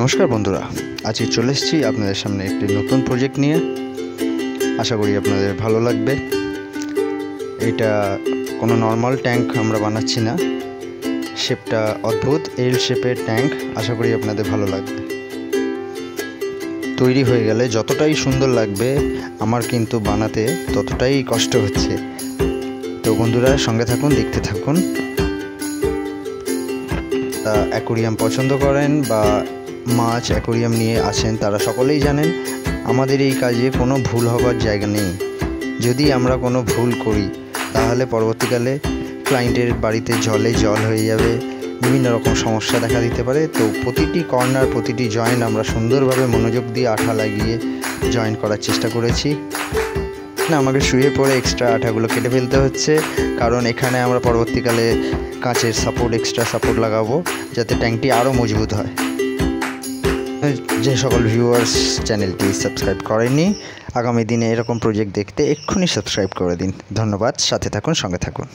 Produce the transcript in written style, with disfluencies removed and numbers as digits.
নমস্কার বন্ধুরা, আজকে চলে এসেছি আপনাদের সামনে একটি নতুন প্রজেক্ট নিয়ে। আশা করি আপনাদের ভালো লাগবে। এটা কোনো নর্মাল ট্যাঙ্ক আমরা বানাচ্ছি না, শেপটা অদ্ভুত এল শেপের ট্যাঙ্ক। আশা করি আপনাদের ভালো লাগবে। তৈরি হয়ে গেলে যতটাই সুন্দর লাগবে, আমার কিন্তু বানাতে ততটাই কষ্ট হচ্ছে। তো বন্ধুরা সঙ্গে থাকুন, দেখতে থাকুন। অ্যাকোরিয়াম পছন্দ করেন বা মাছ অ্যাকোরিয়াম নিয়ে আসেন, তারা সকলেই জানেন আমাদের এই কাজে কোনো ভুল হবার জায়গা নেই। যদি আমরা কোনো ভুল করি তাহলে পরবর্তীকালে ক্লায়েন্টের বাড়িতে জল হয়ে যাবে, বিভিন্ন রকম সমস্যা দেখা দিতে পারে। তো প্রতিটি কর্নার, প্রতিটি জয়েন্ট আমরা সুন্দরভাবে মনোযোগ দিয়ে আঠা লাগিয়ে জয়েন করার চেষ্টা করেছি। না, আমাকে শুয়ে পড়ে এক্সট্রা আঠাগুলো কেটে ফেলতে হচ্ছে, কারণ এখানে আমরা পরবর্তীকালে কাঁচের এক্সট্রা সাপোর্ট লাগাবো, যাতে ট্যাঙ্কটি আরও মজবুত হয়। যে সকল ভিউয়ার্স চ্যানেলটি সাবস্ক্রাইব করেননি, আগামী দিনে এরকম প্রজেক্ট দেখতে এক্ষুনি সাবস্ক্রাইব করে দিন। ধন্যবাদ, সাথে থাকুন, সঙ্গে থাকুন।